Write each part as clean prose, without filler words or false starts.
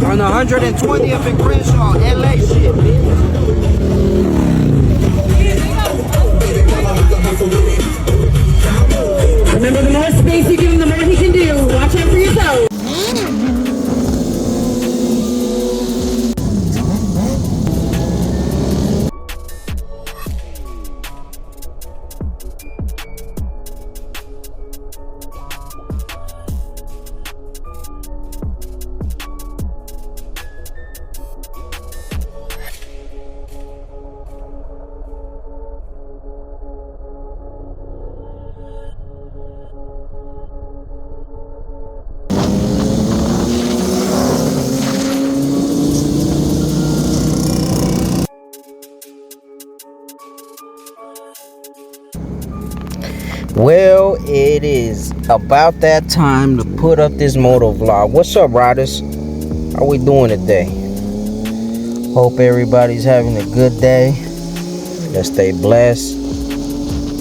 On the 120th and Crenshaw, LA shit, Remember, the more space you give him, the more he can do. Watch out for yourself. Well, it is about that time to put up this moto vlog. What's up, riders? How we doing today? Hope everybody's having a good day. Let's stay blessed.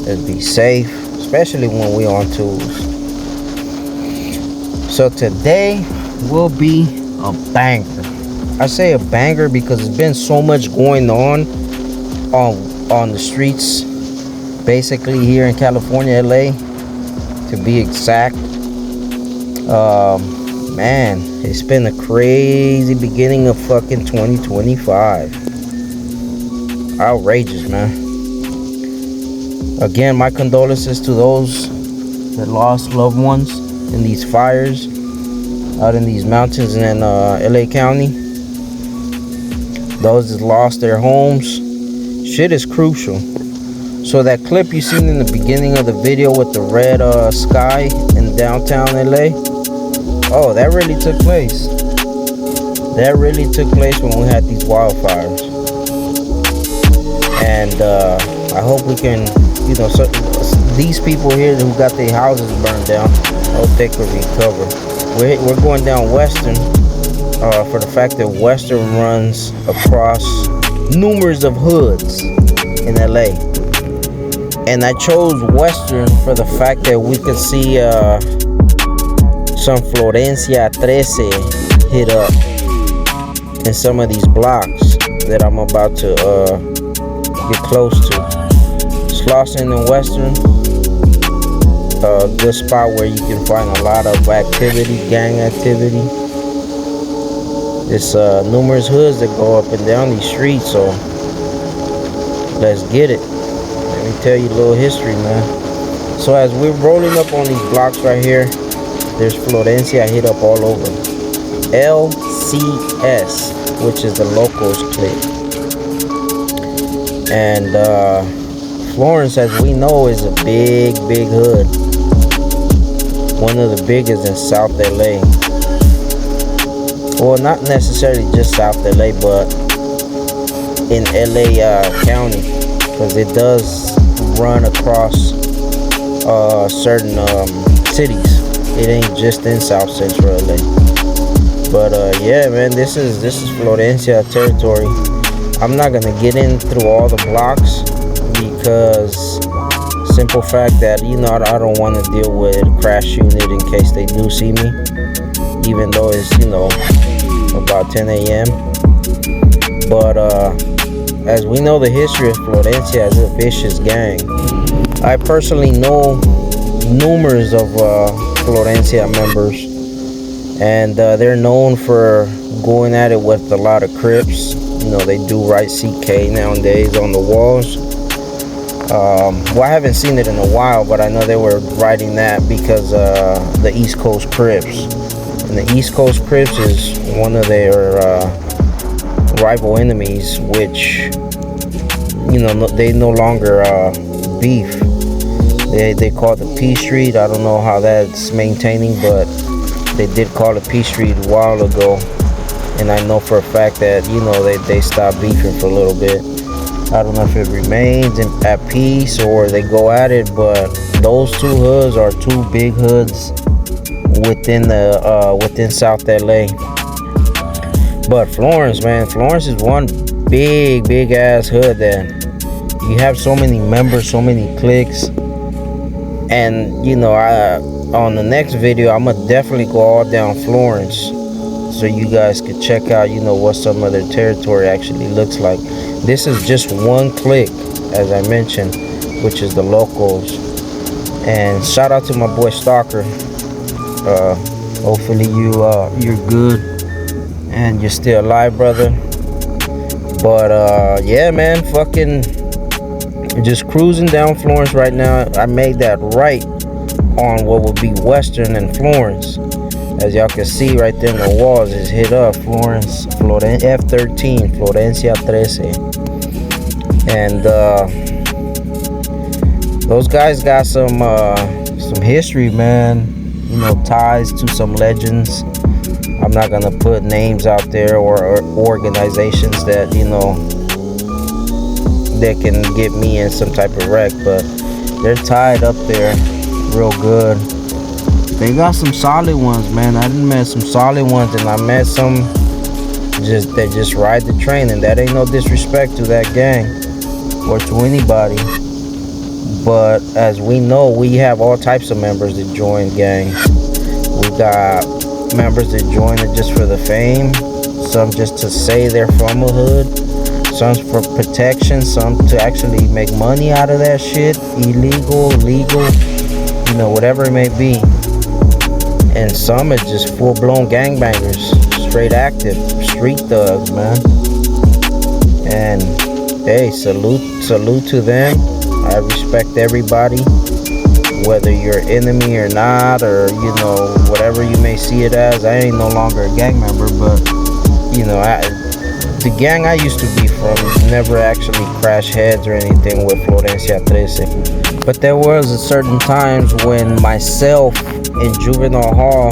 Let's be safe, especially when we on tools. So today will be a banger. I say a banger because there's been so much going on the streets. Basically here in California, LA, to be exact. Man, it's been a crazy beginning of fucking 2025. Outrageous, man. Again, my condolences to those that lost loved ones in these fires out in these mountains in LA County. Those that lost their homes. Shit is crucial. So that clip you seen in the beginning of the video with the red sky in downtown LA, oh, that really took place. That really took place when we had these wildfires. And I hope we can, you know, so these people here who got their houses burned down, I hope they could recover. We're going down Western for the fact that Western runs across numerous of hoods in LA. And I chose Western for the fact that we can see some Florence X3 hit up in some of these blocks that I'm about to get close to. Slauson and Western, a good spot where you can find a lot of activity, gang activity. There's numerous hoods that go up and down these streets, so let's get it. Let me tell you a little history, man. So as we're rolling up on these blocks right here, there's Florencia hit up all over. LCS, which is the Locos clip. And Florence, as we know, is a big hood. One of the biggest in South LA. Well, not necessarily just South LA, but in LA County. Because it does run across certain cities. It ain't just in South Central LA. But yeah, man, this is Florencia territory. I'm not gonna get in through all the blocks because simple fact that, you know, I don't want to deal with a crash unit in case they do see me, even though it's, you know, about 10 a.m. But as we know the history of Florencia as a vicious gang. I personally know numerous of Florencia members, and they're known for going at it with a lot of Crips. You know, they do write CK nowadays on the walls. Well, I haven't seen it in a while, but I know they were writing that because the East Coast Crips. And the East Coast Crips is one of their rival enemies, which, you know, they no longer beef. They call it the P Street. I don't know how that's maintaining, but they did call it P Street a while ago. And I know for a fact that, you know, they stopped beefing for a little bit. I don't know if it remains at peace or they go at it, but those two hoods are two big hoods within South LA. But Florence, man, Florence is one big ass hood that you have so many members, so many cliques. And, you know, on the next video I'm gonna definitely go all down Florence so you guys could check out, you know, what some of their territory actually looks like. This is just one click, as I mentioned, which is the Locos. And shout out to my boy Stalker. Hopefully you're good and you're still alive, brother. But yeah, man, fucking just cruising down Florence right now. I made that right on what would be Western and Florence. As y'all can see right there in the walls, is hit up Florence F13, Florence X3. And those guys got some history, man. You know, ties to some legends. I'm not gonna put names out there or organizations that, you know, that can get me in some type of wreck, but they're tied up there real good. They got some solid ones, man. I done met some solid ones, and I met some that just ride the train, and that ain't no disrespect to that gang or to anybody. But as we know, we have all types of members that join gangs. We got members that join it just for the fame, some just to say they're from a hood, some for protection, some to actually make money out of that shit, illegal, legal, you know, whatever it may be. And some are just full-blown gangbangers, straight active, street thugs, man. And hey, salute to them. I respect everybody, whether you're enemy or not, or, you know, whatever you may see it as. I ain't no longer a gang member, but, you know, the gang I used to be from never actually crashed heads or anything with Florence X3. But there was a certain times when myself in juvenile hall,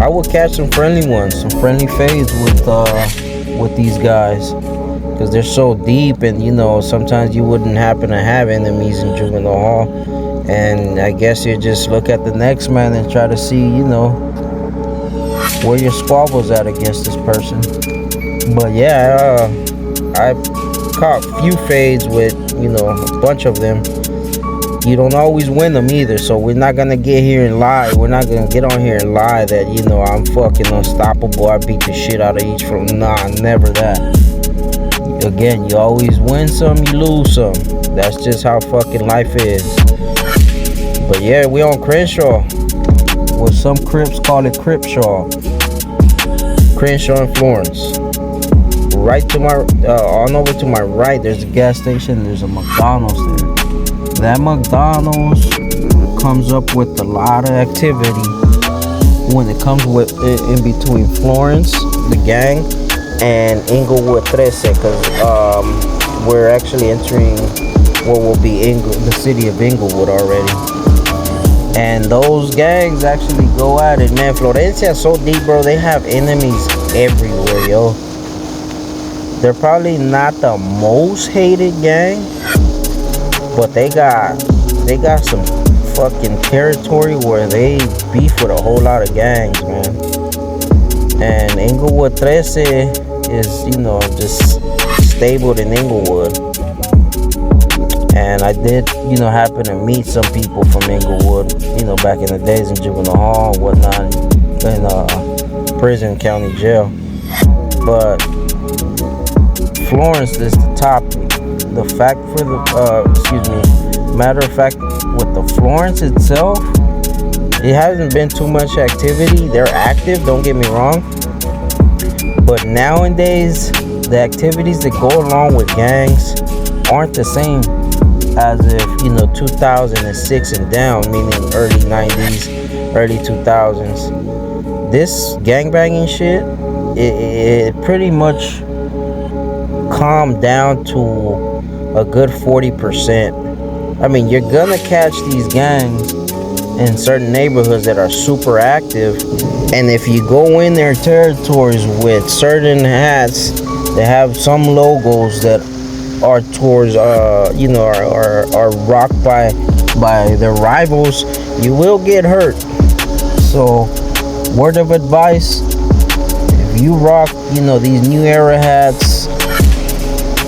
I would catch some friendly ones, some friendly fades with these guys, because they're so deep, and, you know, sometimes you wouldn't happen to have enemies in juvenile hall, and I guess you just look at the next man and try to see, you know, where your squabble's at against this person. But yeah, I caught few fades with, you know, a bunch of them. You don't always win them either, so we're not gonna get here and lie. We're not gonna get on here and lie that, you know, I'm fucking unstoppable, I beat the shit out of each from. Nah, never that. Again, you always win some, you lose some. That's just how fucking life is. But yeah, we on Crenshaw. What some Crips call it Cripshaw. Crenshaw and Florence. Right to my, on over to my right, there's a gas station, there's a McDonald's there. That McDonald's comes up with a lot of activity when it comes with in between Florence, the gang, and Inglewood 13, because we're actually entering what will be the city of Inglewood already. And those gangs actually go at it, man. Florencia is so deep, bro. They have enemies everywhere, yo. They're probably not the most hated gang, but they got some fucking territory where they beef with a whole lot of gangs, man. And Inglewood 13 is, you know, just stabled in Inglewood. And I did, you know, happen to meet some people from Inglewood, you know, back in the days in juvenile hall and whatnot, in prison, county jail. But Florence is the topic. The fact for the, matter of fact, with the Florence itself, it hasn't been too much activity. They're active, don't get me wrong. But nowadays, the activities that go along with gangs aren't the same as if, you know, 2006 and down, meaning early 90s, early 2000s. This gangbanging shit, it pretty much calmed down to a good 40%. I mean, you're gonna catch these gangs in certain neighborhoods that are super active, and if you go in their territories with certain hats that have some logos that are towards you know, are rocked by their rivals, you will get hurt. So word of advice, if you rock, you know, these new era hats,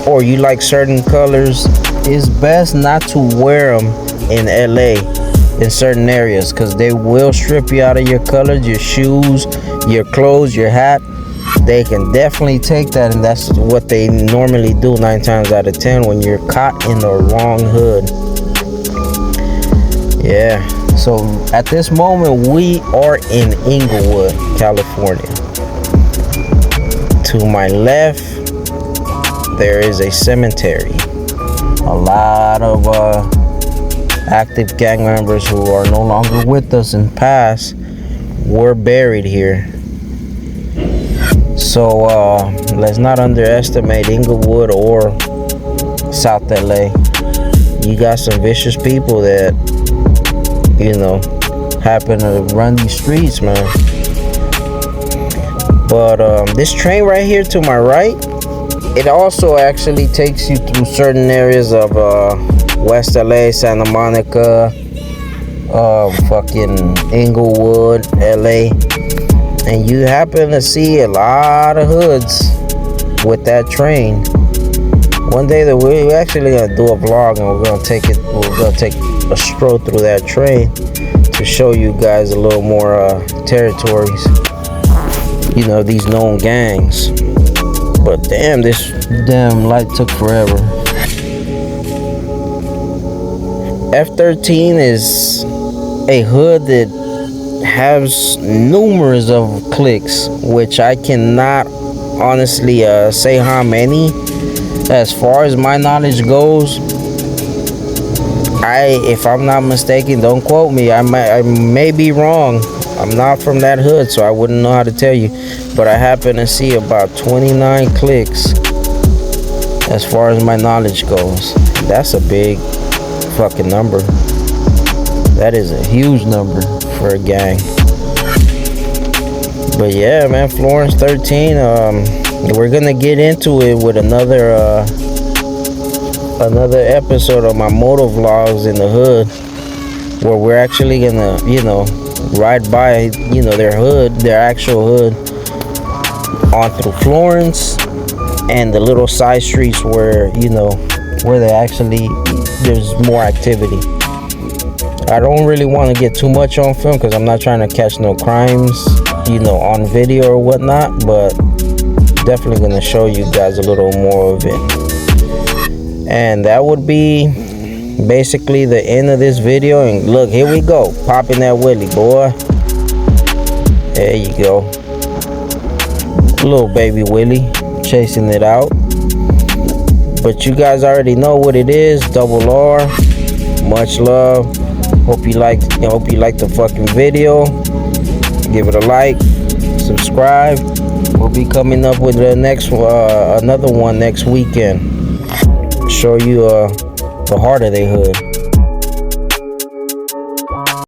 or you like certain colors, it's best not to wear them in LA, in certain areas, because they will strip you out of your colors, your shoes, your clothes, your hat. They can definitely take that, and that's what they normally do 9 times out of 10 when you're caught in the wrong hood. Yeah, so at this moment we are in Inglewood, California. To my left there is a cemetery. A lot of active gang members who are no longer with us and passed were buried here. So let's not underestimate Inglewood or South LA. You got some vicious people that, you know, happen to run these streets, man. But this train right here to my right, it also actually takes you through certain areas of West LA, Santa Monica, fucking Inglewood, LA. And you happen to see a lot of hoods with that train. One day that we're actually gonna do a vlog, and we're gonna take a stroll through that train to show you guys a little more territories, you know, these known gangs. But damn, this damn light took forever. F13 is a hood that has numerous of cliques, which I cannot honestly say how many. As far as my knowledge goes, if I'm not mistaken, don't quote me, I may be wrong. I'm not from that hood, so I wouldn't know how to tell you, but I happen to see about 29 cliques as far as my knowledge goes. That's a big fucking number. That is a huge number for a gang. But yeah, man, Florence 13, we're gonna get into it with another episode of my moto vlogs in the hood, where we're actually gonna, you know, ride by, you know, their hood, their actual hood, on through Florence and the little side streets where, you know, where they actually, there's more activity. I don't really want to get too much on film because I'm not trying to catch no crimes, you know, on video or whatnot, but definitely gonna show you guys a little more of it. And that would be basically the end of this video. And look, here we go, popping that wheelie, boy. There you go, little baby Willie chasing it out. But you guys already know what it is. Double R, much love. Hope you like the fucking video. Give it a like, subscribe. We'll be coming up with the next another one next weekend. Show you the heart of their hood.